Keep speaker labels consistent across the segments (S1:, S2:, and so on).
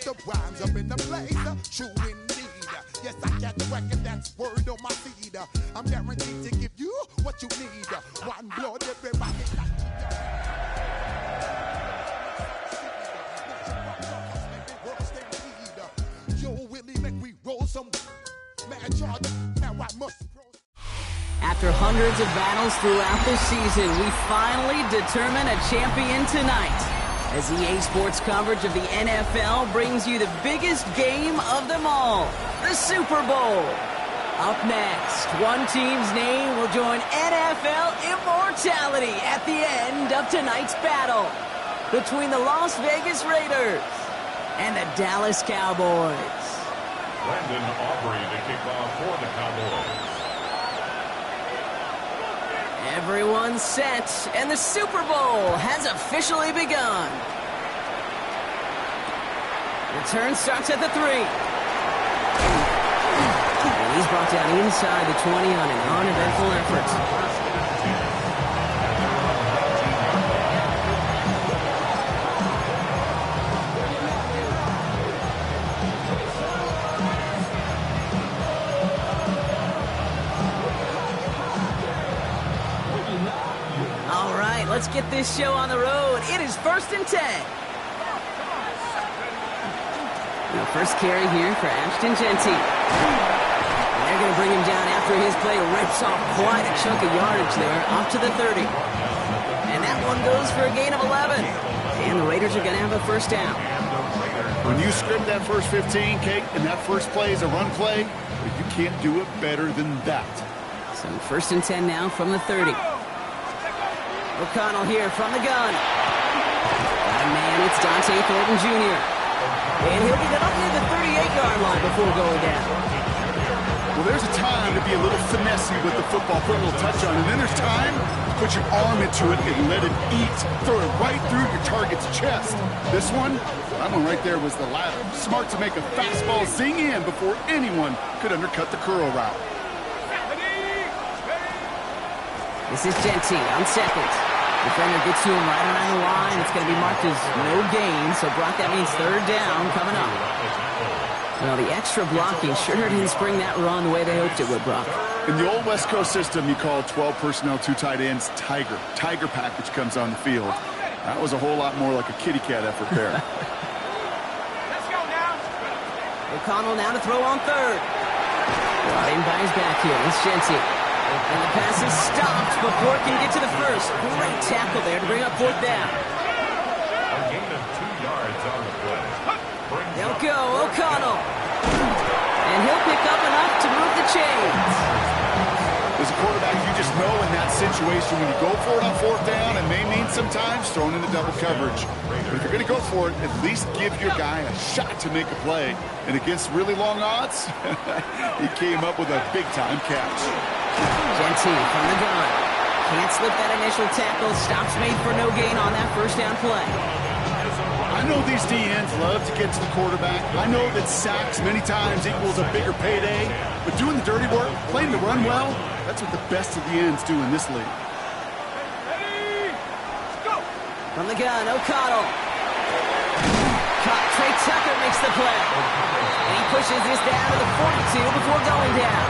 S1: The rhymes up in the place, true indeed. Yes, I got the record, that's word on my feed. I'm guaranteed to give you what you need. One blood, everybody got to Yo, Willie, make we roll some mad charge. Now I must.
S2: After hundreds of battles throughout the season, we finally determine a champion tonight, as EA Sports coverage of the NFL brings you the biggest game of them all, the Super Bowl. Up next, one team's name will join NFL immortality at the end of tonight's battle between the Las Vegas Raiders and the Dallas Cowboys.
S3: Brandon Aubrey to kick off for the Cowboys.
S2: Everyone's set, and the Super Bowl has officially begun. Return starts at the 3. And he's brought down inside the 20 on an uneventful effort. Let's get this show on the road. It is 1st and 10. Now first carry here for Ashton Jeanty. They're going to bring him down after his play rips off quite a chunk of yardage there, up to the 30. And that one goes for a gain of 11. And the Raiders are going to have a first down.
S4: When you script that first 15, Kate, and that first play is a run play, you can't do it better than that.
S2: So 1st and 10 now from the 30. O'Connell here from the gun. Got a man, it's Dante Thornton Jr. And he'll be up near the 38-yard line before going down.
S4: Well, there's a time to be a little finessey with the football, put a little touch on, and then there's time to put your arm into it and let it eat. Throw it right through your target's chest. This one, that one right there was the latter. Smart to make a fastball zing in before anyone could undercut the curl route.
S2: This is Jeanty on second. Defender gets to him right around the line. It's going to be marked as no gain, so Brock, that means 3rd down coming up. Well, the extra blocking sure didn't spring that run the way they hoped it would, Brock.
S4: In the old West Coast system, you call 12 personnel, 2 tight ends, Tiger. Tiger package comes on the field. That was a whole lot more like a kitty cat effort there.
S2: Let's go now. O'Connell now to throw on 3rd. Brought in by his back here. It's Jeanty. And the pass is stopped before it can get to the 1st. Great tackle there to bring up 4th down.
S3: A gain of 2 yards on the play.
S2: They'll go, O'Connell. And he'll pick up enough to move the chains.
S4: As a quarterback, you just know in that situation when you go for it on 4th down, it may mean sometimes throwing into double coverage. But if you're going to go for it, at least give your guy a shot to make a play. And against really long odds, he came up with a big-time catch.
S2: Jeanty from the gun. Can't slip that initial tackle. Stops made for no gain on that first down play.
S4: I know these DNs love to get to the quarterback. I know that sacks many times equals a bigger payday. But doing the dirty work, playing the run well, that's what the best of the ends do in this league.
S2: From the gun, O'Connell. Trey Tucker makes the play. And he pushes this down to the 42 before going down.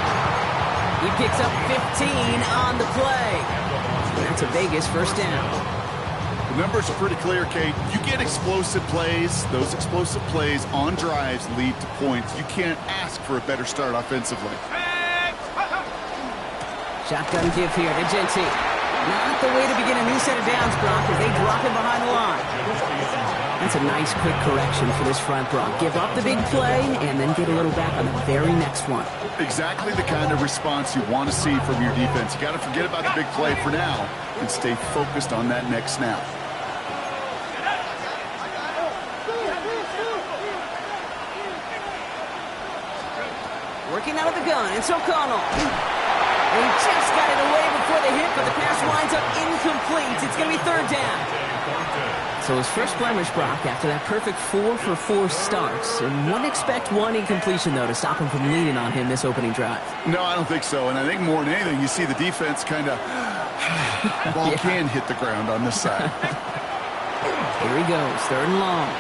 S2: He picks up 15 on the play. That's a Vegas first down.
S4: The numbers are pretty clear, Kate. You get explosive plays. Those explosive plays on drives lead to points. You can't ask for a better start offensively.
S2: Shotgun give here to Jeanty. Not the way to begin a new set of downs, Brock, as they drop him behind the line. That's a nice quick correction for this front, Brock. Give up the big play and then get a little back on the very next one.
S4: Exactly the kind of response you want to see from your defense. You got to forget about the big play for now and stay focused on that next snap.
S2: Working out of the gun, it's O'Connell. And he just got it away before the hit, but the pass winds up incomplete. It's going to be 3rd down. So his first blemish, Brock, after that perfect 4-for-4 starts. And wouldn't expect one incompletion, though, to stop him from leaning on him this opening drive.
S4: No, I don't think so. And I think more than anything, you see the defense kind of ball can hit the ground on this side.
S2: Here he goes, 3rd and long.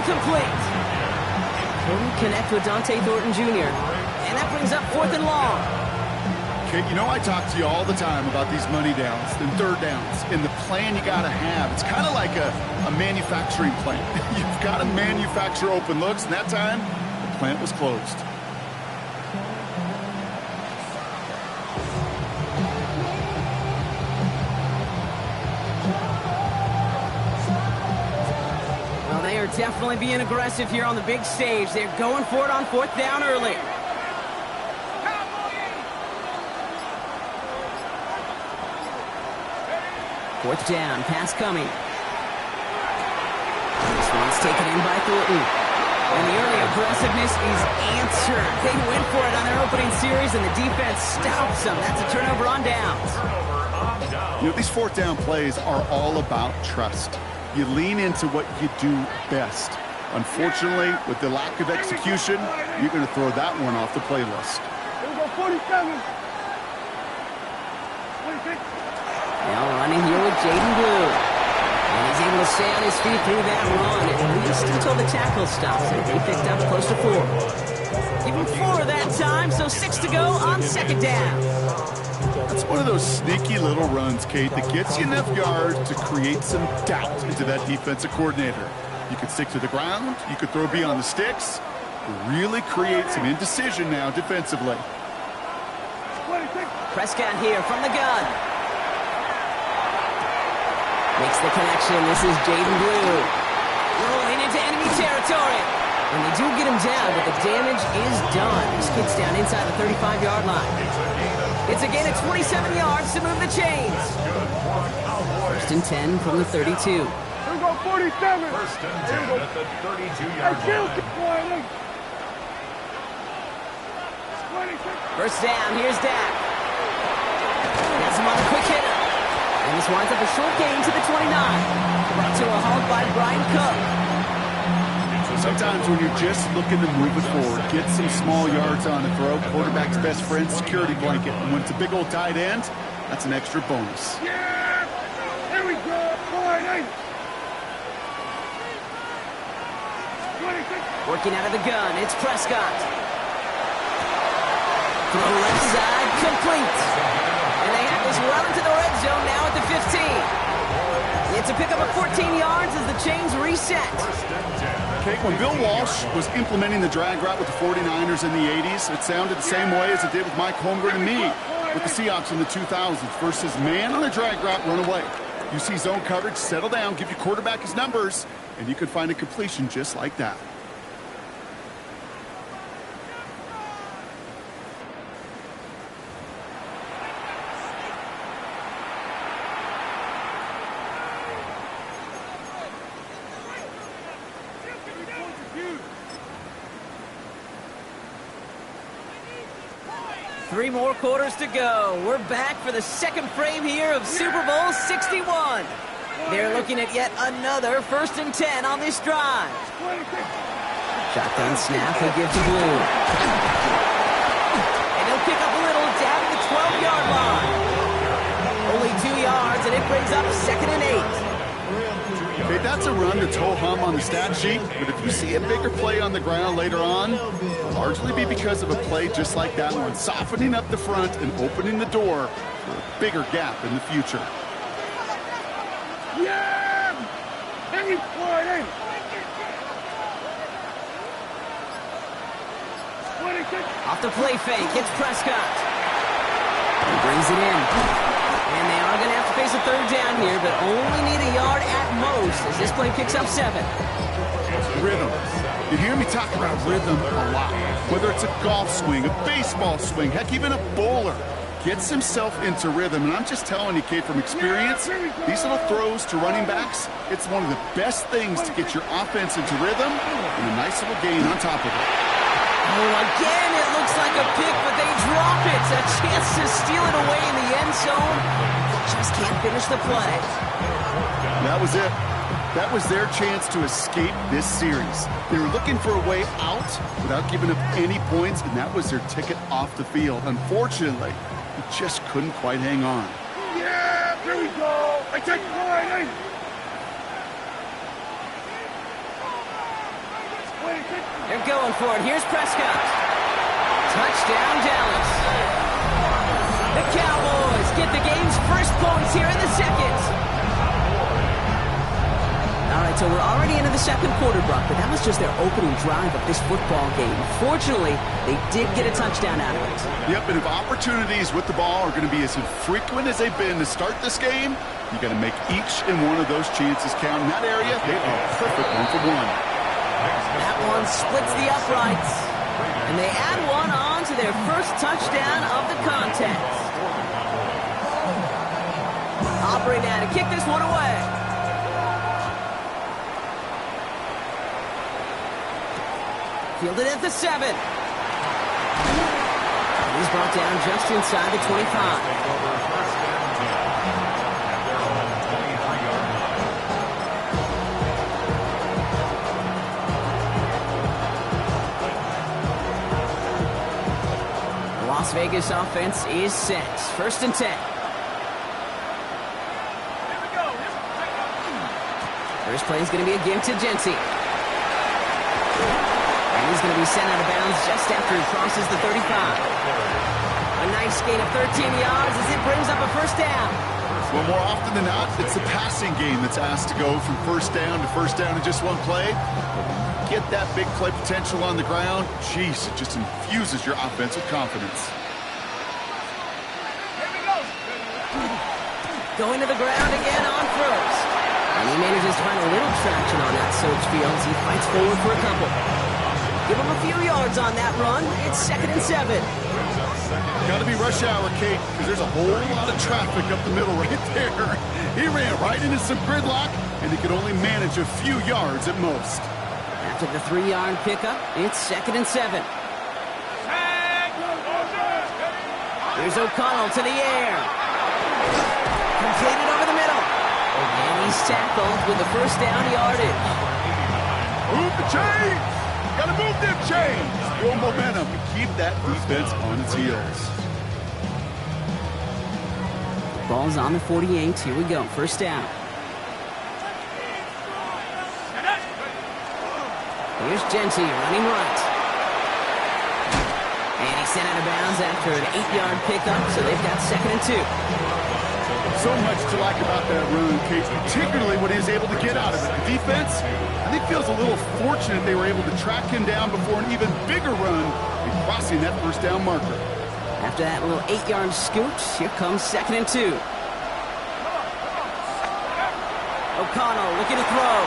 S2: incomplete. Couldn't connect with Dante Thornton Jr. And that brings up 4th and long.
S4: Okay, you know I talk to you all the time about these money downs and third downs and the plan you got to have. It's kind of like a manufacturing plant. You've got to manufacture open looks, and that time, the plant was closed.
S2: Well, they are definitely being aggressive here on the big stage. They're going for it on 4th down early. Fourth down, pass coming. This one's taken in by Thornton. And the early aggressiveness is answered. They went for it on their opening series, and the defense stops them. That's a turnover on downs.
S4: You know, these 4th down plays are all about trust. You lean into what you do best. Unfortunately, with the lack of execution, you're going to throw that one off the playlist.
S5: Here we go, 47.
S2: Now running here with Jaden Blue. And he's able to stay on his feet through that run, at least until the tackle stops him. He picked up close to 4. Give him 4 that time, so 6 to go on 2nd down.
S4: That's one of those sneaky little runs, Kate, that gets you enough yards to create some doubt into that defensive coordinator. You could stick to the ground, you could throw beyond the sticks, really create some indecision now defensively.
S2: Prescott here from the gun. Makes the connection. This is Jaden Blue. Rolling into enemy territory. And they do get him down, but the damage is done. This kid's down inside the 35-yard line. It's a gain of 27 yards to move the chains. 1st and 10 from the 32.
S5: Here we go, 47.
S3: 1st and 10 at the 32-yard line.
S2: 1st down, here's Dak. That's him on a quick hitter. And this winds up a short gain to the 29. Brought to a halt by Brian Cook.
S4: Sometimes when you're just looking to move it forward, get some small yards on the throw, quarterback's best friend, security blanket. And when it's a big old tight end, that's an extra bonus.
S5: Yeah! Here we go, 48. 26.
S2: Working out of the gun, it's Prescott. Throw left side, complete. And they have this well into the red zone now at the 15. It's a pickup of 14 yards as the chains reset.
S4: Okay, when Bill Walsh was implementing the drag route with the 49ers in the 80s, it sounded the same way as it did with Mike Holmgren and me with the Seahawks in the 2000s versus man on a drag route, run away. You see zone coverage, settle down, give your quarterback his numbers, and you could find a completion just like that.
S2: Three more quarters to go. We're back for the second frame here of Super Bowl 61. They're looking at yet another 1st and 10 on this drive. Shotgun snap, he'll give to Blue. And he'll pick up a little down at the 12-yard line. Only 2 yards, and it brings up 2nd and 8.
S4: Okay, that's a run that's ho-hum on the stat sheet, but if you see a bigger play on the ground later on, it'll largely be because of a play just like that one, softening up the front and opening the door for a bigger gap in the future.
S5: Yeah! Henry Floyd, 26.
S2: Off the play fake, it's Prescott. He brings it in. And they are going to have to face a 3rd down here, but only need a yard at most as this play picks up 7.
S4: Rhythm. You hear me talk about rhythm a lot. Whether it's a golf swing, a baseball swing, heck, even a bowler gets himself into rhythm. And I'm just telling you, kid, from experience, these little throws to running backs, it's one of the best things to get your offense into rhythm and a nice little gain on top of it.
S2: Oh, again, it looks like a pick, but they drop it. A chance to steal it away in the end zone. Just can't finish the play.
S4: That was it. That was their chance to escape this series. They were looking for a way out without giving up any points, and that was their ticket off the field. Unfortunately, they just couldn't quite hang on.
S5: Yeah, here we go. I take 48.
S2: They're going for it. Here's Prescott. Touchdown, Dallas. The Cowboys get the game's first points here in the second. All right, so we're already into the second quarter, Brock, but that was just their opening drive of this football game. Fortunately, they did get a touchdown out of it.
S4: Yep, and if opportunities with the ball are going to be as infrequent as they've been to start this game, you got to make each and one of those chances count. In that area, they are perfect 1-for-1.
S2: That one splits the uprights, and they add one on to their first touchdown of the contest. Aubrey now to kick this one away. Fielded at the 7. He's brought down just inside the 25. The Las Vegas offense is set. 1st and 10. First play is going to be a give to Genty. He's going to be sent out of bounds just after he crosses the 35. A nice gain of 13 yards as it brings up a first down.
S4: Well, more often than not, it's the passing game that's asked to go from first down in just one play. Get that big play potential on the ground. Jeez, it just infuses your offensive confidence.
S2: Going to the ground again on first. And he manages to find a little traction on that search field as he fights forward for a couple. Give him a few yards on that run. It's 2nd and 7.
S4: Got to be rush hour, Kate, because there's a whole lot of traffic up the middle right there. He ran right into some gridlock, and he could only manage a few yards at most.
S2: After the 3-yard pickup, it's 2nd and 7. Here's O'Connell to the air. Completed over the middle. And he's tackled with the first down yardage.
S4: Move the chains! Gotta move them chains! Build momentum and keep that defense on its heels.
S2: Ball's on the 48. Here we go. First down. Here's Genty running right. And he's sent out of bounds after an 8-yard pickup, so they've got 2nd and 2.
S4: So much to like about that run, Kate, particularly what he was able to get out of it. The defense, I think, feels a little fortunate they were able to track him down before an even bigger run in crossing that first down marker.
S2: After that little 8-yard scoot, here comes 2nd and 2. O'Connell looking to throw.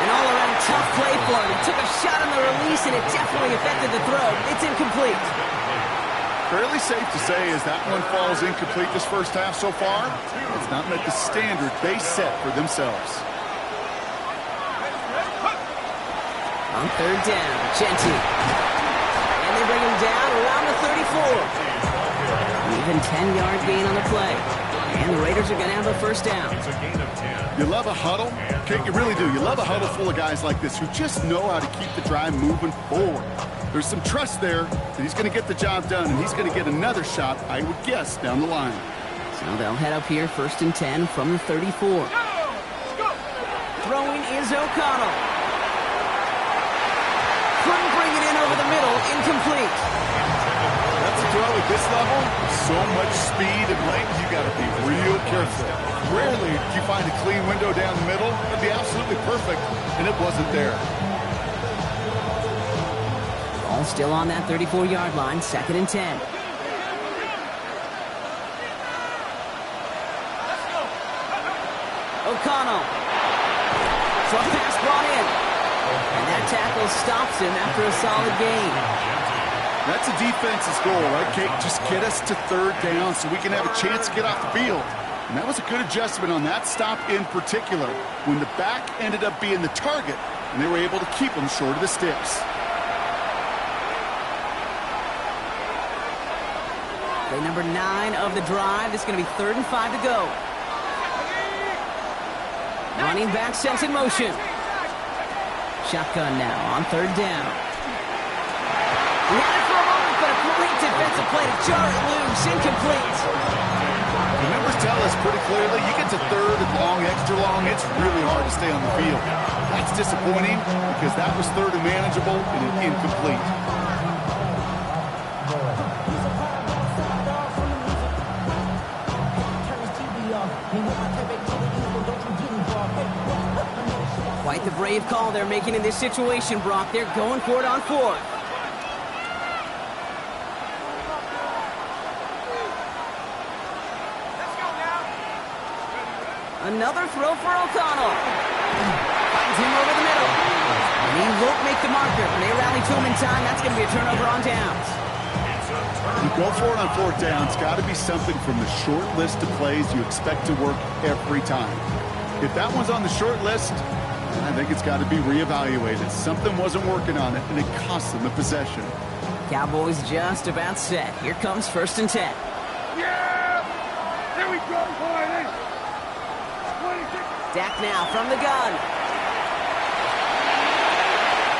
S2: An all-around tough play for him. He took a shot on the release, and it definitely affected the throw. It's incomplete.
S4: Fairly safe to say as that one falls incomplete this first half so far, it's not met the standard they set for themselves.
S2: On 3rd down, Genty. And they bring him down around the 34. Even 10-yard gain on the play. And the Raiders are going to have a first down.
S4: You love a huddle? Okay, you really do. You love a huddle full of guys like this who just know how to keep the drive moving forward. There's some trust there that he's going to get the job done, and he's going to get another shot, I would guess, down the line.
S2: So they'll head up here 1st and 10 from the 34. Throwing is O'Connell. Couldn't bring it in over the middle. Incomplete.
S4: That's a throw at this level. So much speed and length, you got to be real careful. Rarely do you find a clean window down the middle. It'd be absolutely perfect, and it wasn't there.
S2: Ball still on that 34-yard line, 2nd and 10. O'Connell. Short pass brought in. And that tackle stops him after a solid gain.
S4: That's a defense's goal, right, Kate? Just get us to 3rd down so we can have a chance to get off the field. And that was a good adjustment on that stop in particular, when the back ended up being the target, and they were able to keep him short of the sticks.
S2: Play number 9 of the drive. It's going to be 3rd and 5 to go. Running back sets in motion. Shotgun now on 3rd down. He had it for a moment, but a great defensive play to jar it loose. Incomplete.
S4: The numbers tell us pretty clearly you get to 3rd and long long, extra long, it's really hard to stay on the field. That's disappointing because that was third and manageable and an incomplete.
S2: Quite the brave call they're making in this situation, Brock. They're going for it on fourth. Another throw for O'Connell. Finds him over the middle. And he won't make the marker. When they rally to him in time, that's going to be a turnover on downs.
S4: You go for it on fourth down. It's got to be something from the short list of plays you expect to work every time. If that one's on the short list, I think it's got to be reevaluated. Something wasn't working on it, and it cost them the possession.
S2: Cowboys just about set. Here comes 1st and 10.
S5: Yeah! Here we go, boys!
S2: Dak now from the gun.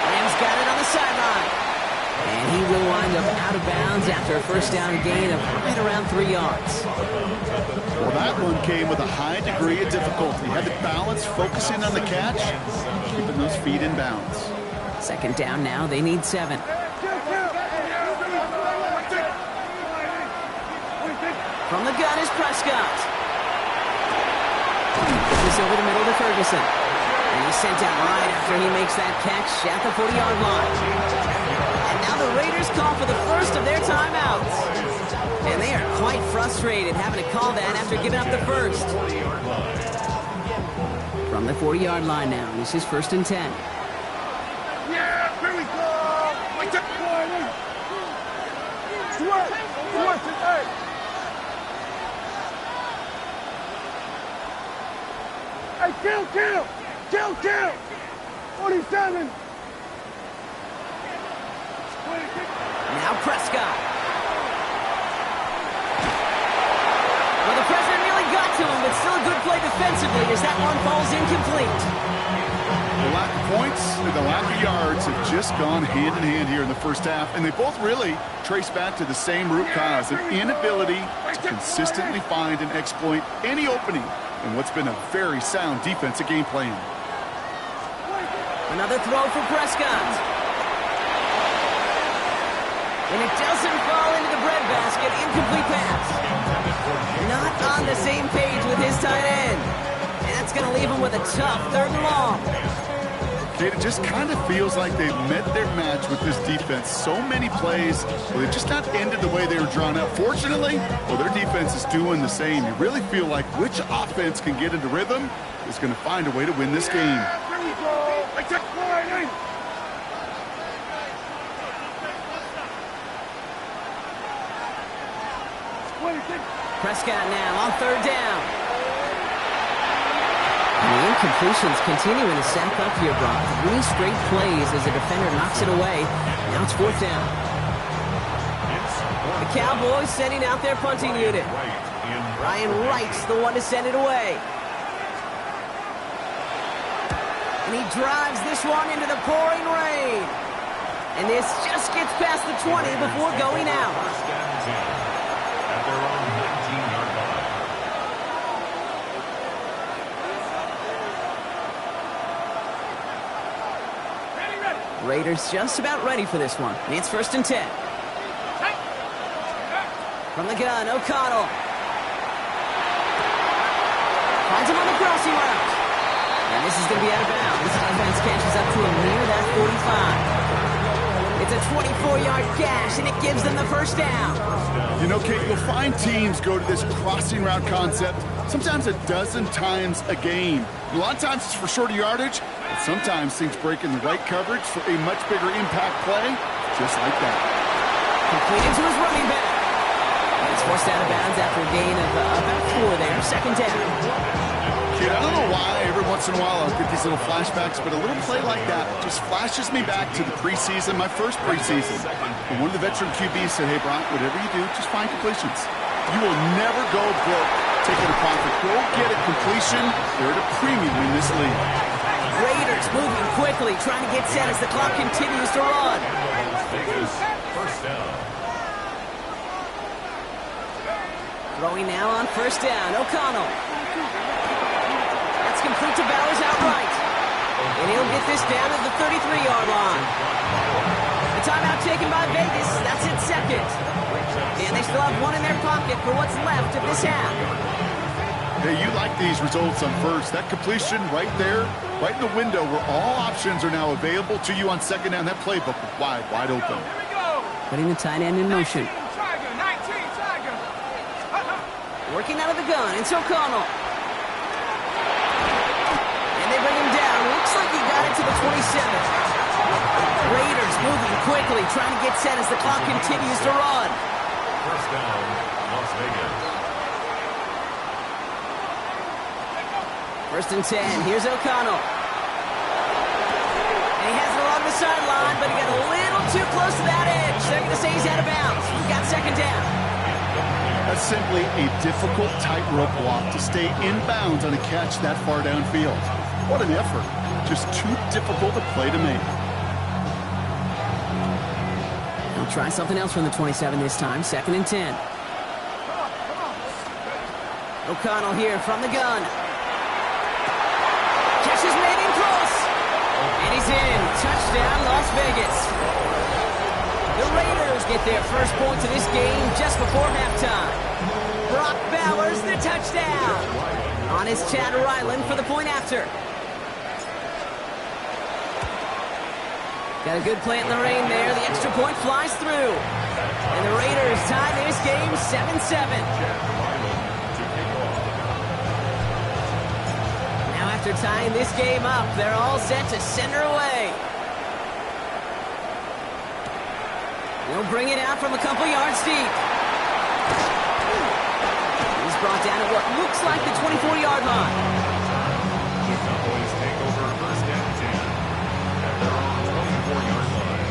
S2: Rams got it on the sideline. And he will wind up out of bounds after a first down gain of right around 3 yards.
S4: Well, that one came with a high degree of difficulty. Had to balance, focusing on the catch, keeping those feet in bounds.
S2: 2nd down now. They need 7. From the gun is Prescott. This over the middle to Ferguson. And he's sent out right after he makes that catch at the 40-yard line. And now the Raiders call for the first of their timeouts. And they are quite frustrated having to call that after giving up the first. From the 40-yard line now, this is 1st and 10.
S5: Yeah, here we go! Hey, kill! 47!
S2: Now Prescott. Well, the president nearly got to him, but still a good play defensively as that one falls incomplete.
S4: The lack of points and the lack of yards have just gone hand in hand here in the first half, and they both really trace back to the same root cause, an inability to consistently find and exploit any opening in what's been a very sound defensive game plan.
S2: Another throw for Prescott. And it doesn't fall into the breadbasket. Incomplete pass. Not on the same page with his tight end. And that's going to leave him with a tough 3rd and long.
S4: It just kind of feels like they've met their match with this defense. So many plays, well, they've just not ended the way they were drawn up. Fortunately, well, their defense is doing the same. You really feel like which offense can get into rhythm is going to find a way to win this game.
S5: Here we go! I took 40!
S2: Prescott now on 3rd down. And the incompletions continuing to stack up here, Brock. 3 straight plays as a defender knocks it away. Now it's 4th down. The Cowboys sending out their punting unit. Ryan Wright's the one to send it away. And he drives this one into the pouring rain. And this just gets past the 20 before going out.
S3: At their own 19-yard line.
S2: Raiders just about ready for this one. And it's 1st and 10. From the gun, O'Connell. Finds him on the crossing route. And this is going to be out of bounds. This defense catches up to him near that 45. It's a 24-yard gash, and it gives them the first down.
S4: You know, Kate, you'll find teams go to this crossing route concept sometimes a dozen times a game. A lot of times it's for shorter yardage, but sometimes things break in the right coverage for a much bigger impact play, just like that.
S2: Completed to his running back. And it's forced out of bounds after a gain of about 4 there. 2nd down.
S4: Kid, I don't know why every once in a while I'll get these little flashbacks, but a little play like that just flashes me back to the preseason, my first preseason. And one of the veteran QBs said, hey, Brock, whatever you do, just find completions. You will never go broke taking a profit. Go get a completion. They're at a premium in this league.
S2: Raiders moving quickly, trying to get set as the clock continues to run.
S3: First down.
S2: Throwing now on 1st down, O'Connell. right. And he'll get this down at the 33-yard line. The timeout taken by Vegas. That's its second. And they still have one in their pocket for what's left of this half.
S4: Hey, you like these results on first. That completion right there, right in the window where all options are now available to you on second down. That playbook wide open.
S2: Putting the tight end in motion. Working out of the gun. It's O'Connell. And they bring him down. Looks like he got it to the 27. Raiders moving quickly, trying to get set as the clock continues to run.
S3: First down, Las Vegas.
S2: First and 10. Here's O'Connell. And he has it along the sideline, but he got a little too close to that edge. They're going to say he's out of bounds. We've got second down.
S4: That's simply a difficult tightrope block to stay in bounds on a catch that far downfield. What an effort. Just too difficult a play to make.
S2: He'll try something else from the 27 this time. Second and 10. O'Connell here from the gun. Catch is made in close. And he's in. Touchdown, Las Vegas. The Raiders get their first points of this game just before halftime. Brock Bowers, the touchdown. On is Chad Ryland for the point after. Got a good plant in the rain there. The extra point flies through. And the Raiders tie this game 7-7. Now after tying this game up, they're all set to send her away. They'll bring it out from a couple yards deep. He's brought down at what looks like the 24-yard line.
S3: The Cowboys take over first and 10 at their own 24-yard line.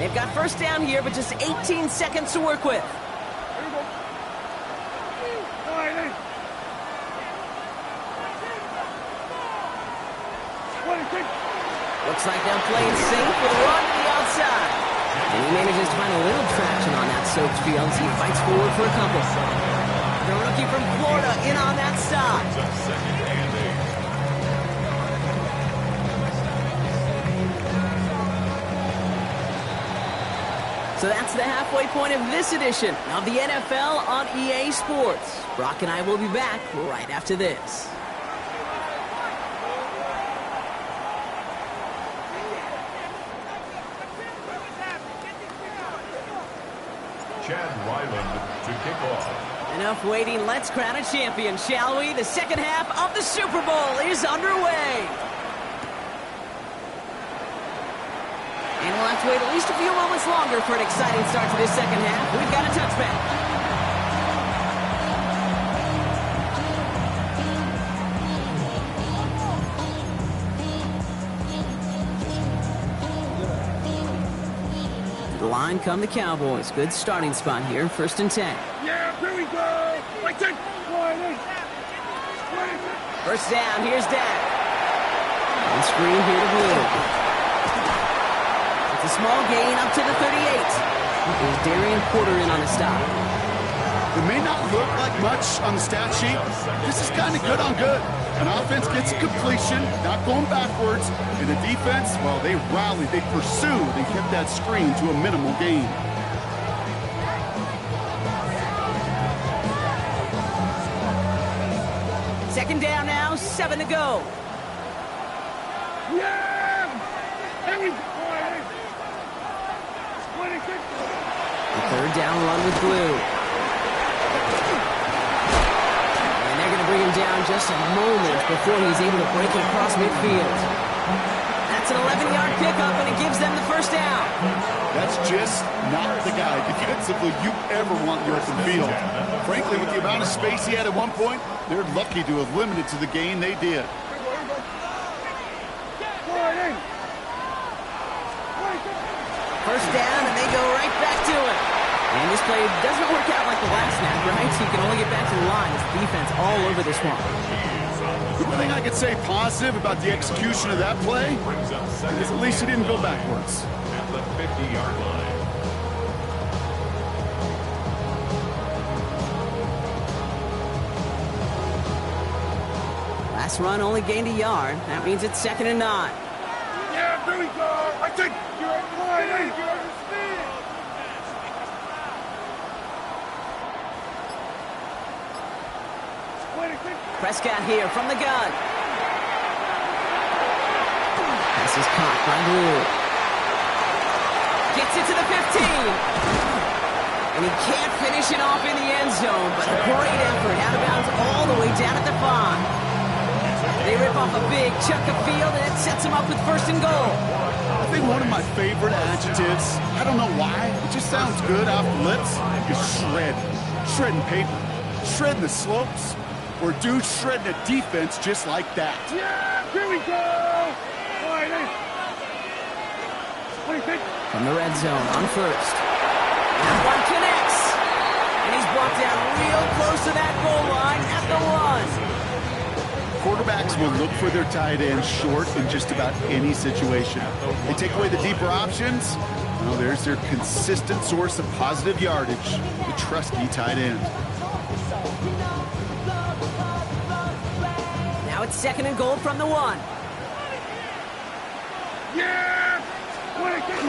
S2: They've got first down here, but just 18 seconds to work with. Looks like they'll play it safe with a run to the outside. And he manages to find a little traction on that soaked field as he fights forward for a couple. The rookie from Florida in on that stop. So that's the halfway point of this edition of the NFL on EA Sports. Brock and I will be back right after this.
S3: Chad Ryland to kick off.
S2: Enough waiting. Let's crown a champion, shall we? The second half of the Super Bowl is underway. And we'll have to wait at least a few moments longer for an exciting start to this second half. We've got a touchback. Line come the Cowboys. Good starting spot here. First and 10.
S5: Yeah, here we go. Like that.
S2: First down. Here's Dak. On screen here to Blue. It's a small gain up to the 38. There's Darian Porter in on the stop.
S4: It may not look like much on the stat sheet. This is kind of good on good. An offense gets a completion, not going backwards. And the defense, well, they rallied, they pursued, and kept that screen to a minimal gain.
S2: Second down now, 7 to go.
S5: Yeah! Here we go.
S2: The third down run with Blue. Bring him down just a moment before he's able to break it across midfield. That's an 11-yard pickup, and it gives them the first down.
S4: That's just not the guy defensively you ever want in the open field. Frankly, with the amount of space he had at one point, they're lucky to have limited to the gain they did.
S2: First down, and they go right back to it. And this play doesn't work out like the last snap, right? So you can only get back to the line. It's defense all over this one.
S4: The only thing I could say positive about the execution of that play is at least he didn't go backwards.
S3: At the 50-yard line.
S2: This run only gained a yard. That means it's 2nd and 9.
S5: Yeah, there we go. I think you're fine. Hey, you're on speed.
S2: Prescott here from the gun. This is caught by Blue. Gets it to the 15. And he can't finish it off in the end zone, but a great effort. Out of bounds all the way down at the 5. They rip off a big chunk of field, and it sets them up with 1st and goal.
S4: I think one of my favorite adjectives, I don't know why, it just sounds good off the lips, is shred. Shredding paper. Shredding the slopes. Or dude shredding a defense just like that.
S5: Yeah, here we go. All right, hey. What do you think?
S2: From the red zone on 1st. That one connects. And he's brought down real close to that goal line at the 1.
S4: Quarterbacks will look for their tight ends short in just about any situation. They take away the deeper options. Well, there's their consistent source of positive yardage, the trusty tight end.
S2: Now it's 2nd and goal from the 1.
S5: Yeah. What do you think?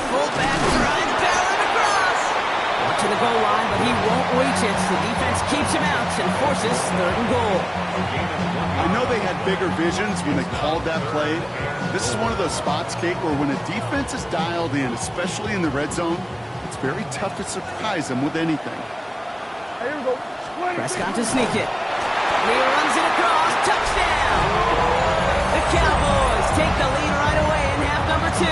S2: Fullback trying to barrel him across. To the goal line, but he won't reach it. The defense keeps him out and forces 3rd and goal.
S4: I know they had bigger visions when they called that play. This is one of those spots, Kate, where when a defense is dialed in, especially in the red zone, it's very tough to surprise them with anything.
S5: Here we go.
S2: Prescott to sneak it. And he runs it across. Touchdown! The Cowboys take the lead right away in half number 2.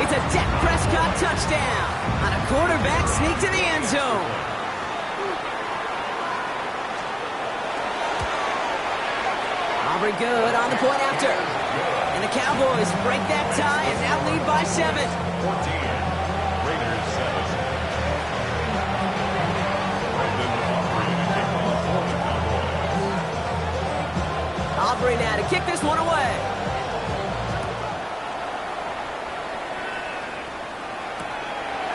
S2: It's a Dak Prescott touchdown on a quarterback sneak to the end zone. Aubrey good on the point after. And the Cowboys break that tie and now lead by 7.
S3: 14. Raiders 7. Brendan Aubrey to kick off for the Cowboys.
S2: Aubrey now to kick this one away.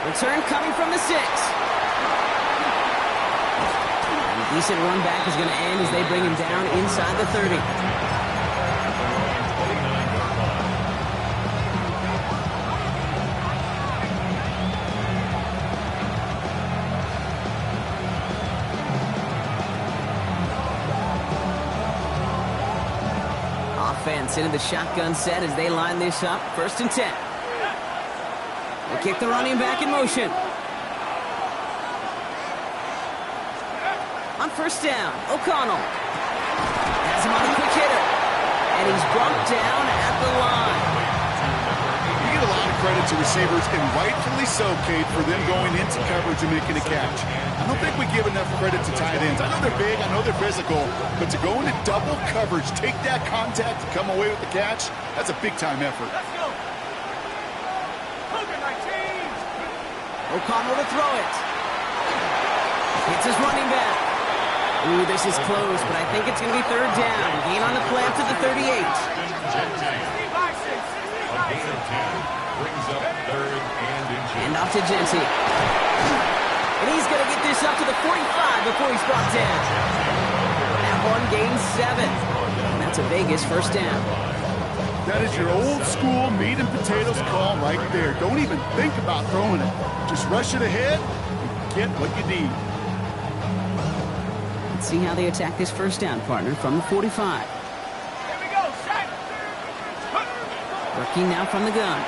S2: Return coming from the 6. And a decent run back is going to end as they bring him down inside the 30. Offense into the shotgun set as they line this up. 1st and 10. They kick the running back in motion. On 1st down, O'Connell has him on a quick hitter. And he's brought down at the line.
S4: You get a lot of credit to receivers, and rightfully so, Kate, for them going into coverage and making a catch. I don't think we give enough credit to tight ends. I know they're big, I know they're physical, but to go into double coverage, take that contact, and come away with the catch, that's a big-time effort.
S5: Let's go.
S2: O'Connell to throw it. It's his running back. Ooh, this is close, but I think it's going to be 3rd down. Gain on the play up to the 38.
S3: A gain of 10 brings up 3rd and inches.
S2: And off to Genty. And he's going to get this up to the 45 before he's brought down. That one gains 7. And that's a Vegas 1st down.
S4: That is your old school meat and potatoes call right there. Don't even think about throwing it. Just rush it ahead and get what you need.
S2: Let's see how they attack this 1st down, partner, from the 45.
S5: Here we go, set.
S2: Working now from the gun.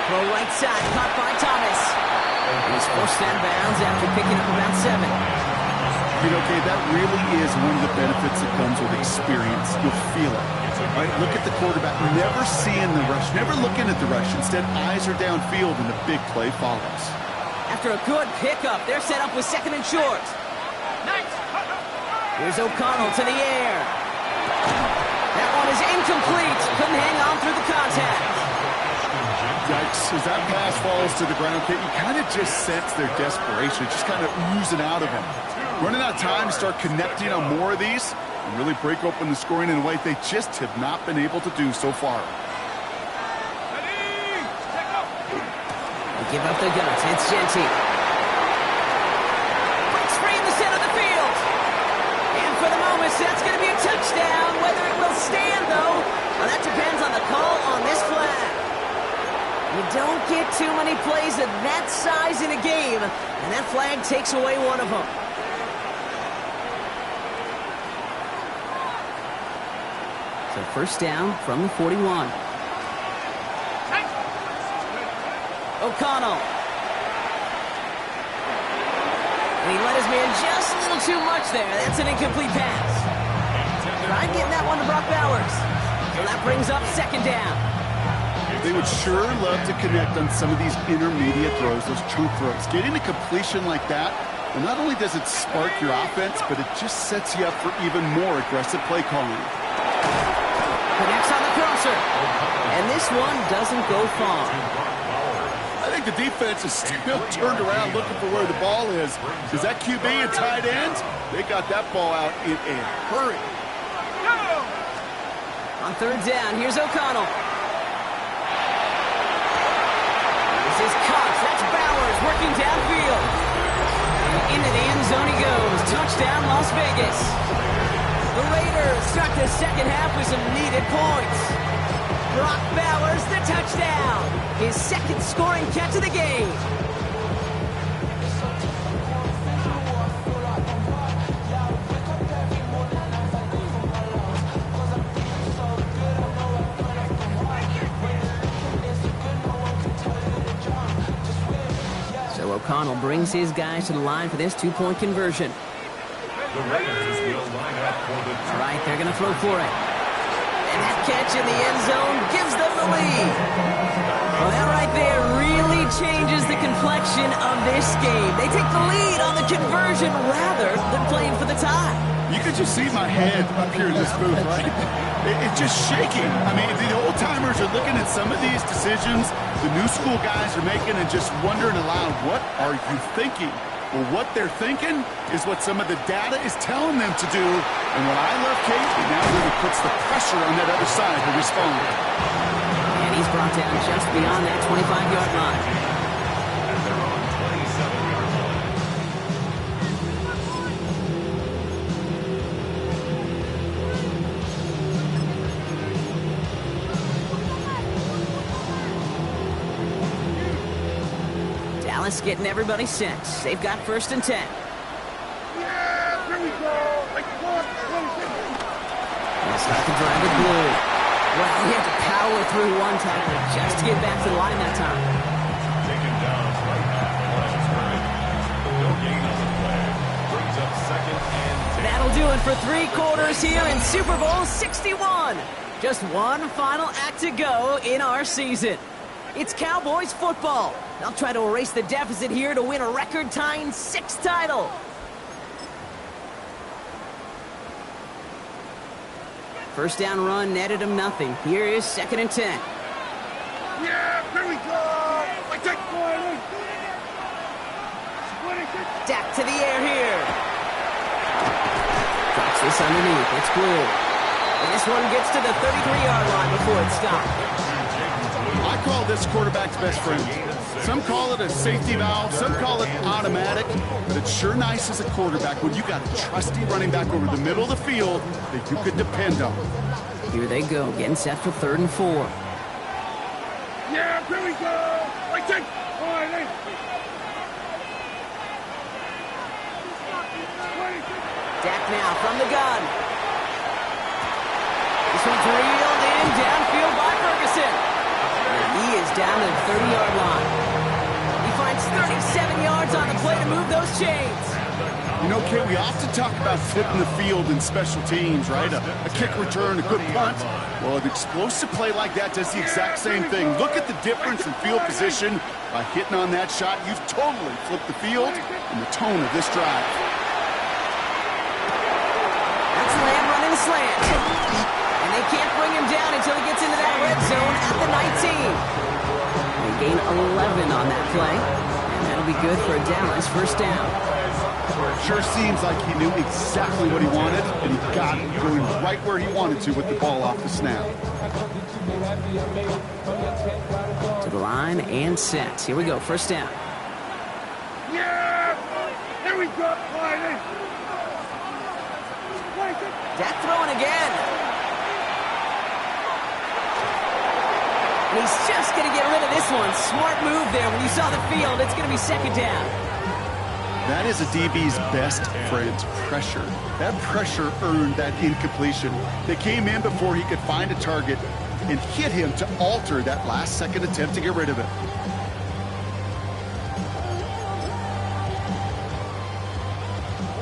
S2: Throw right side, caught by Thomas. And he's forced out of bounds after picking up about 7.
S4: You know, Kate, that really is one of the benefits that comes with experience. You'll feel it. Right? Look at the quarterback. Never seeing the rush. Never looking at the rush. Instead, eyes are downfield and the big play follows.
S2: After a good pickup, they're set up with 2nd and short.
S5: Nice.
S2: Here's O'Connell to the air. That one is incomplete. Couldn't hang on through the contact.
S4: Yikes. As that pass falls to the ground, Kate, you kind of just sense their desperation. It's just kind of oozing out of them. Running out of time to start connecting on more of these and really break open the scoring in a way they just have not been able to do so far.
S2: They give up the guns. It's Genty. Breaks free in the center of the field. And touchdown. Whether it will stand, though, well, that depends on the call on this flag. You don't get too many plays of that size in a game, and that flag takes away one of them. So first down from the 41. O'Connell. And he let his man just a little too much there. That's an incomplete pass. Tried getting that one to Brock Bowers. So that brings up second down.
S4: They would sure love to connect on some of these intermediate throws, those chunk throws. Getting a completion like that, well, not only does it spark your offense, but it just sets you up for even more aggressive play calling.
S2: Connects on the crosser. And this one doesn't go far.
S4: I think the defense is still turned around looking for where the ball is. Is that QB and tight ends? They got that ball out in a hurry.
S2: On third down, here's O'Connell. This is Cox. That's Bowers working downfield. And into the end zone he goes. Touchdown, Las Vegas. The Raiders start the second half with some needed points. Brock Bowers, the touchdown. His second scoring catch of the game. So O'Connell brings his guys to the line for this two-point conversion.
S3: The Raiders will line up for the
S2: All right, they're going to throw for it. And that catch in the end zone gives them the lead. Well, that right there really changes the complexion of this game. They take the lead on the conversion rather than playing for the tie.
S4: You could just see my head up here in this booth, right? It's just shaking. I mean, the old-timers are looking at some of these decisions the new school guys are making and just wondering aloud, what are you thinking? Well, what they're thinking is what some of the data is telling them to do. And what I love, Kate, it now really puts the pressure on that other side to respond.
S2: And he's brought down just beyond that 25-yard line.
S3: And they're on 27-yard line.
S2: Dallas getting everybody set. They've got first and 10.
S5: Yeah, here we go. Like,
S2: Let's start the drive with Blue. Well, he had to power through one tackle just to get back to the line that time.
S3: Taken down right at the line of scrimmage. No gain on the play. Brings up second and 10.
S2: That'll do it for 3 quarters here in Super Bowl 61. Just one final act to go in our season. It's Cowboys football. They'll try to erase the deficit here to win a record-tying 6th title. First down run netted him nothing. Here is second and 10.
S5: yeah, here we go. Like, take one.
S2: Dak to the air here. Drops this underneath. It's Blue. And this one gets to the 33-yard line before it's stopped.
S4: I call this quarterback's best friend. Some call it a safety valve, some call it automatic, but it's sure nice as a quarterback when you got a trusty running back over the middle of the field that you could depend on.
S2: Here they go, getting set for 3rd and 4.
S5: Yeah, here we go. Like, take one.
S2: Dak now from the gun. This one's reeled in downfield by Ferguson. And he is down to the 30-yard line. He finds 37 yards on the play to move those chains.
S4: You know, Kate, we often talk about flipping the field in special teams, right? A kick return, a good punt. Well, an explosive play like that does the exact same thing. Look at the difference in field position. By hitting on that shot, you've totally flipped the field and the tone of this drive.
S2: That's Lamb running the slant. And they can't bring him down until he gets into that red zone at the 19. They gain 11 on that play. And that'll be good for a Dallas first down.
S4: Sure seems like he knew exactly what he wanted, and he got it going right where he wanted to with the ball off the snap.
S2: To the line and set. Here we go, first down.
S5: Yeah, here we go.
S2: Dak throwing again. And he's just going to get rid of this one. Smart move there. When you saw the field, it's going to be second down.
S4: That is a DB's best friend, pressure. That pressure earned that incompletion. They came in before he could find a target and hit him to alter that last-second attempt to get rid of it.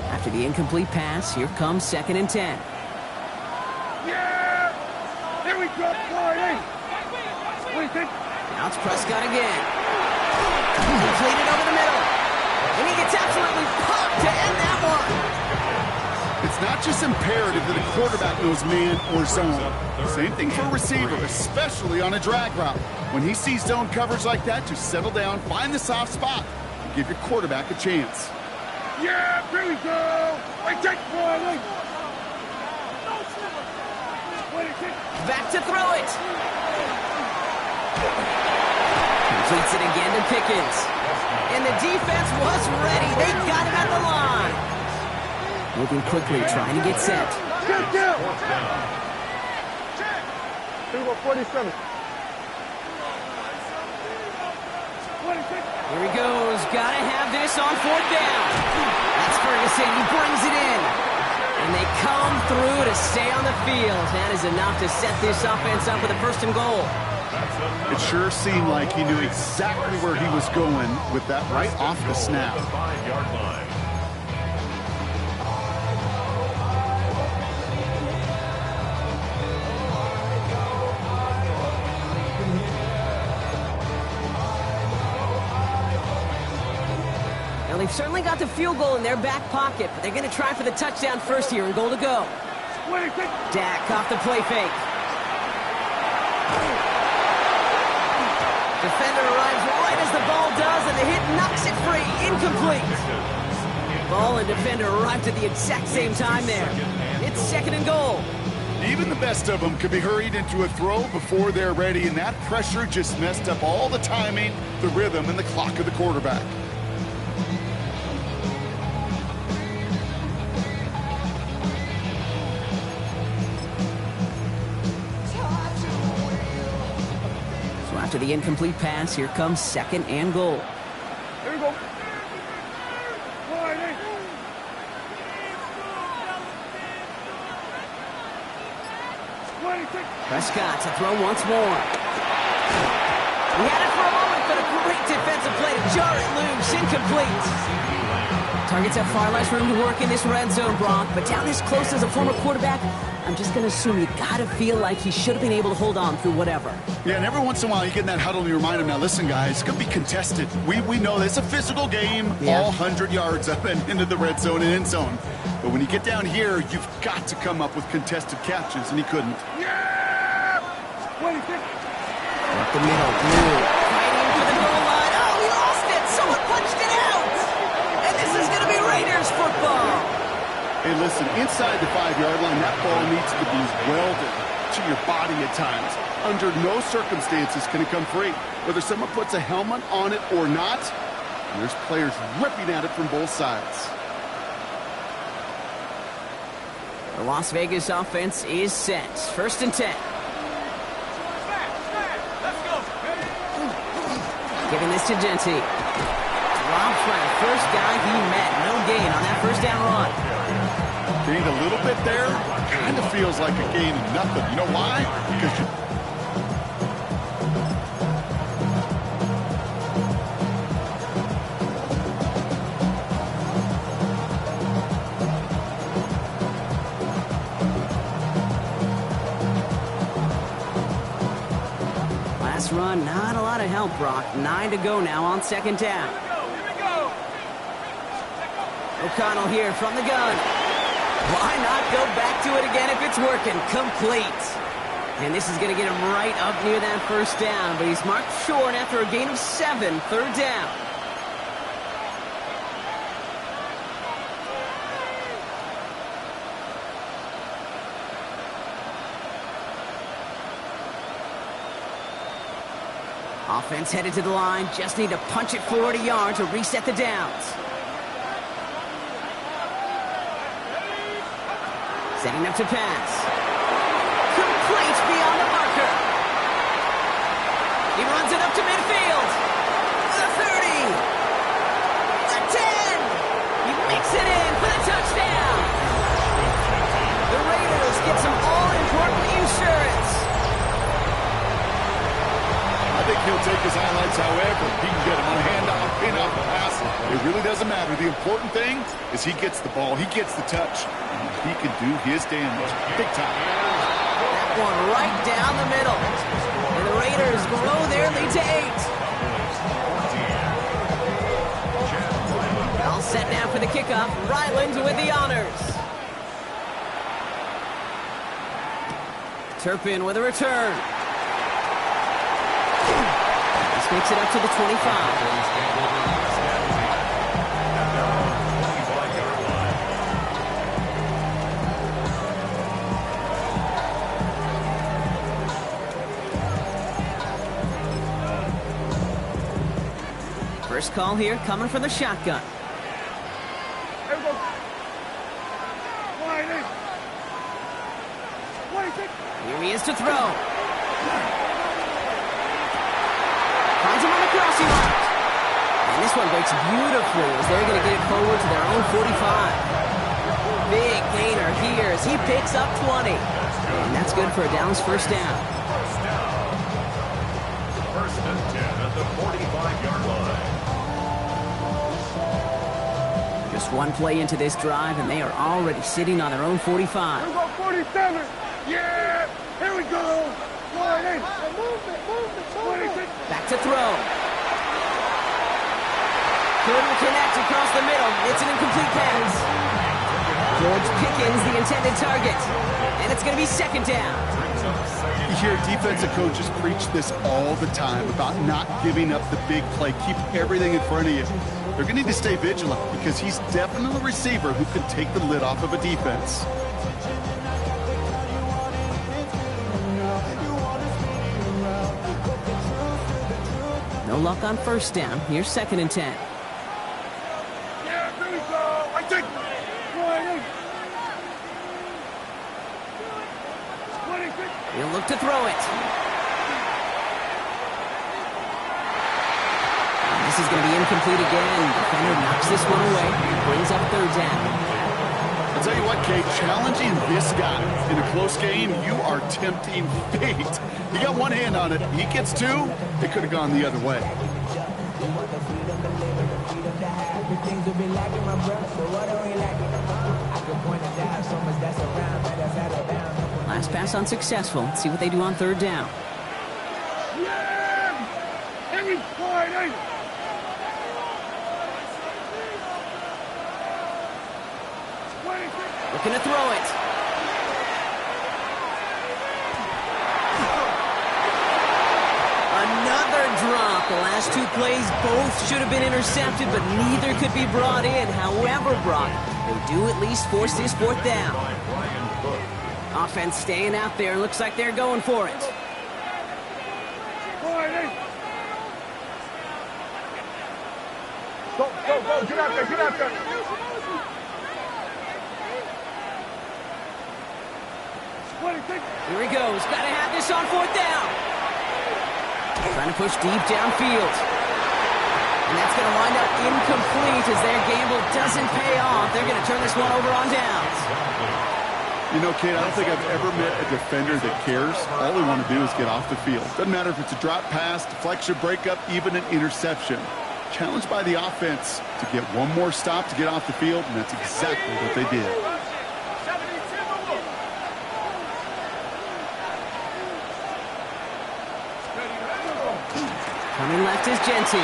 S2: After the incomplete pass, here comes 2nd and 10.
S5: Yeah! There we go, Florida! What do you think?
S2: Now it's Prescott again. Completed over the middle. And he gets absolutely pumped to end that one.
S4: It's not just imperative that a quarterback knows man or zone. Same thing for a receiver, especially on a drag route. When he sees zone coverage like that, just settle down, find the soft spot, and give your quarterback a chance.
S5: Yeah, here we go! I take Florida! What do you think?
S2: Back to throw it. Completes it again to Pickens. And the defense was ready. They got him at the line. Moving quickly, trying to get set.
S5: Get down! Here we go, 47. What do you think?
S2: Here he goes. Gotta have this on 4th down. That's Ferguson. He brings it in. And they come through to stay on the field. That is enough to set this offense up with a 1st and goal.
S4: It sure seemed like he knew exactly where he was going with that right off the snap.
S3: 5-yard line.
S2: Now, they've certainly got the field goal in their back pocket, but they're going to try for the touchdown first here and goal to go.
S5: What do you think?
S2: Dak off the play fake. Defender arrives right as the ball does, and the hit knocks it free. Incomplete. Ball and defender arrived at the exact same time there. It's 2nd and goal.
S4: Even the best of them could be hurried into a throw before they're ready, and that pressure just messed up all the timing, the rhythm, and the clock of the quarterback.
S2: After the incomplete pass, here comes 2nd and goal.
S5: Here we go. Florida! What do you think?
S2: Prescott to throw once more. He had it for a moment, but a great defensive play to jar it loose. Incomplete. Targets have far less room to work in this red zone, Brock, but down this close as a former quarterback, I'm just going to assume you got to feel like he should have been able to hold on through whatever.
S4: Yeah, and every once in a while you get in that huddle and you remind him, now listen guys, it's going to be contested. We know this. It's a physical game, all 100 yards up and into the red zone and end zone. But when you get down here, you've got to come up with contested catches, and he couldn't.
S5: Yeah! What do you think?
S2: Up the middle, Blue. Fighting for the goal line. Oh, he lost it. Someone punched it out. And this is going to be Raiders football.
S4: Hey, listen, inside the 5-yard line, that ball needs to be welded to your body at times. Under no circumstances can it come free. Whether someone puts a helmet on it or not, there's players ripping at it from both sides.
S2: The Las Vegas offense is set. 1st and 10. Giving this to Genty. Rob Frank, first guy he met. No gain on that 1st down run.
S4: Gained a little bit there. Kind of feels like a gain of nothing. You know why? Because you...
S2: Last run, not a lot of help, Brock. 9 to go now on 2nd down. O'Connell here from the gun. Why not go back to it again if it's working? Complete. And this is going to get him right up near that 1st down, but he's marked short after a gain of 7, 3rd down. Offense headed to the line, just need to punch it forward a yard to reset the downs. Setting up to pass. Complete beyond the marker. He runs it up to midfield. The 30. The 10. He makes it in for the touchdown. The Raiders get some all-important insurance.
S4: I think he'll take his highlights however he can get them on a handoff, pin-off, pass. It really doesn't matter. The important thing is he gets the ball. He gets the touch. He can do his damage. Big time.
S2: That one right down the middle. And the Raiders grow their lead to 8. All set now for the kickoff. Ryland with the honors. Turpin with a return. This makes it up to the 25. First call here coming from the shotgun. Here he is to throw. Finds him on the crossing route. And this one breaks beautifully as they're going to get it forward to their own 45. Big gainer here as he picks up 20. And that's good for a Dallas first down.
S3: First and 10 at the 45-yard line.
S2: Just one play into this drive, and they are already sitting on their own 45.
S5: Here we go, 47. Yeah, here we go. Movement. 26.
S2: Back to throw. Couldn't connect across the middle. It's an incomplete pass. George Pickens, the intended target. And it's going to be second down.
S4: You hear defensive coaches preach this all the time about not giving up the big play. Keep everything in front of you. They're going to need to stay vigilant because he's definitely a receiver who can take the lid off of a defense.
S2: No luck on first down. Here's second and 10.
S5: Yeah, here we go. I take 26.
S2: He'll look to throw it. This is going to be incomplete again. Defender knocks this one away. Brings up third down.
S4: I'll tell you what, Kate, challenging this guy in a close game, you are tempting fate. You got one hand on it. He gets two, it could have gone the other way.
S2: Last pass unsuccessful. Let's see what they do on third down.
S5: Yeah! Here we go.
S2: Looking to throw it. Another drop. The last two plays both should have been intercepted, but neither could be brought in. However, Brock, they do at least force this fourth down. Offense staying out there. Looks like they're going for it.
S5: Go. Get out there.
S2: Here he goes. Got to have this on fourth down. Trying to push deep downfield. And that's going to wind up incomplete as their gamble doesn't pay off. They're going to turn this one over on downs.
S4: You know, Kate, I don't think I've ever met a defender that cares. All they want to do is get off the field. Doesn't matter if it's a drop pass, deflection, breakup, even an interception. Challenged by the offense to get one more stop to get off the field, and that's exactly what they did.
S2: Coming left is Genty.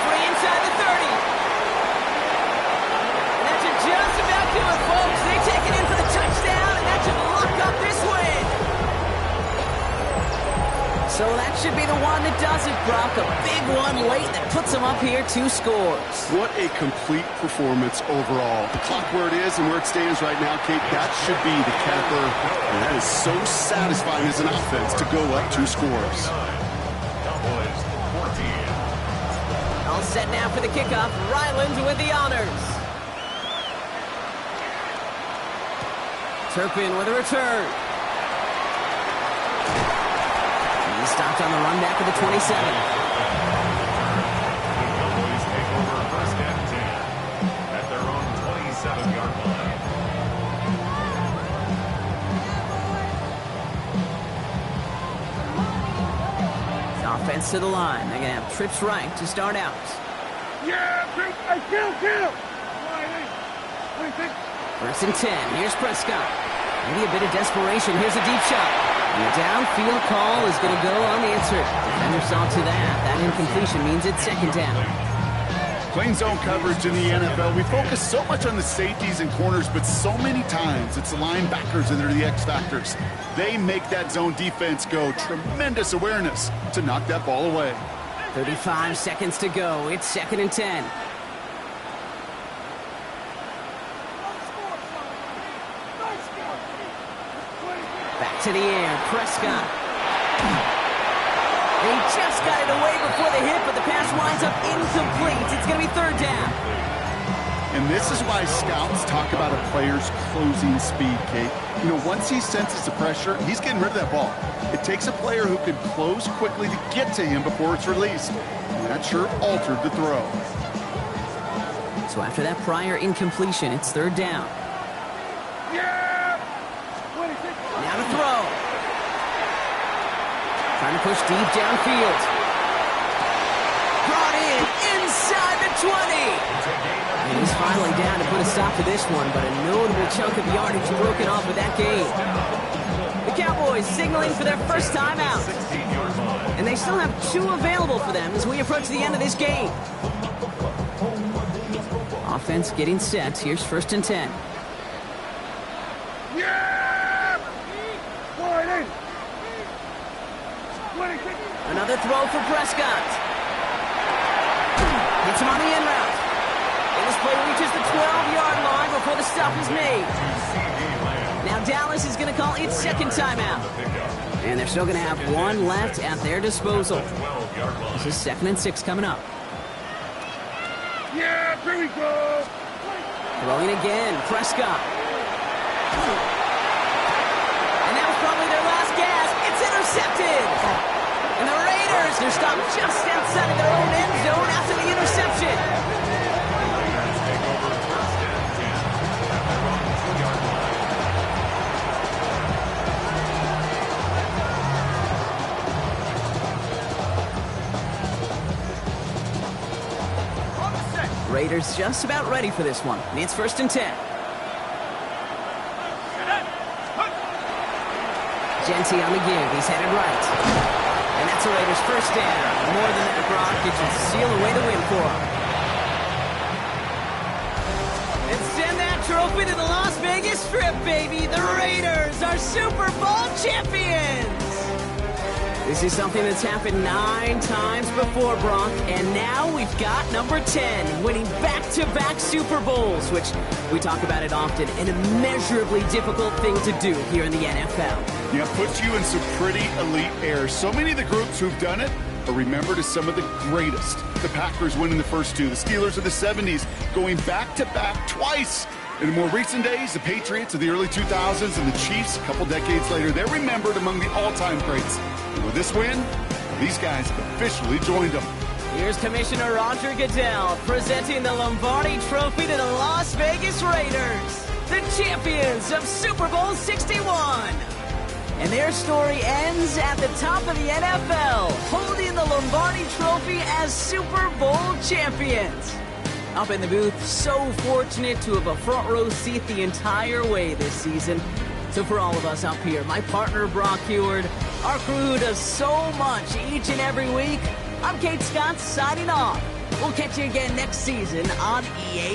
S2: Free inside the 30. And that should just about do it, folks. They take it in for the touchdown, and that should lock up this win. So that should be the one that does it, Brock. A big one late that puts them up here 2 scores.
S4: What a complete performance overall. The clock where it is and where it stands right now, Kate, that should be the capper. And that is so satisfying as an offense to go up 2 scores.
S2: All set now for the kickoff. Ryland with the honors. Turpin with a return. He's stopped on the run back of the 27.
S3: The Cowboys take over first and 10 at their own 27-yard line.
S2: Offense to the line. They're going to have trips right to start out.
S5: Yeah, kill. What do you think?
S2: First and 10. Here's Prescott. Maybe a bit of desperation. Here's a deep shot. And the downfield call is going to go unanswered. Defender saw to that. That incompletion means it's second down.
S4: Playing zone coverage in the NFL, we focus so much on the safeties and corners, but so many times it's the linebackers that are the X factors. They make that zone defense go. Tremendous awareness to knock that ball away.
S2: 35 seconds to go. It's second and 10. Back to the air. Prescott. He just got it away before the hit, but the pass winds up incomplete. It's going to be third down.
S4: And this is why scouts talk about a player's closing speed, Kate. You know, once he senses the pressure, he's getting rid of that ball. It takes a player who can close quickly to get to him before it's released. And that sure altered the throw.
S2: So after that prior incompletion, it's third down.
S5: Yeah! What do you think?
S2: Now to throw. Trying to push deep downfield. Brought in inside the 20. And he's finally down to put a stop to this one, but a notable chunk of yardage broken off with that game. The Cowboys signaling for their first time out. And they still have 2 available for them as we approach the end of this game. Offense getting set. Here's first and 10.
S5: Yeah! What do you think?
S2: Another throw for Prescott. Hits him on the in route. And this play reaches the 12-yard line before the stop is made. Now Dallas is going to call its second timeout. And they're still going to have 1 left at their disposal. This is second and 6 coming up.
S5: Yeah, here we go.
S2: Throwing again, Prescott. And that was probably their last gasp. It's intercepted. And the Raiders are stopped just outside of their own end zone after the interception.
S3: Take over first and 10 at their own 2-yard line.
S2: Raiders just about ready for this one. And it's first and 10. Genty on the give. He's headed right. And that's the Raiders' first down. More than that, Brock. It should seal away the win for them. And send that trophy to the Las Vegas Strip, baby. The Raiders are Super Bowl champions. This is something that's happened 9 times before, Brock, and now we've got number 10, winning back-to-back Super Bowls, which we talk about it often, an immeasurably difficult thing to do here in the NFL.
S4: Yeah, puts you in some pretty elite air. So many of the groups who've done it are remembered as some of the greatest. The Packers winning the first 2, the Steelers of the 70s going back-to-back twice. In the more recent days, the Patriots of the early 2000s and the Chiefs a couple decades later, they're remembered among the all-time greats. And with this win, these guys have officially joined them.
S2: Here's Commissioner Roger Goodell presenting the Lombardi Trophy to the Las Vegas Raiders, the champions of Super Bowl 61. And their story ends at the top of the NFL, holding the Lombardi Trophy as Super Bowl champions. Up in the booth, so fortunate to have a front row seat the entire way this season. So for all of us up here, my partner Brock Heward, our crew who does so much each and every week, I'm Kate Scott signing off. We'll catch you again next season on EA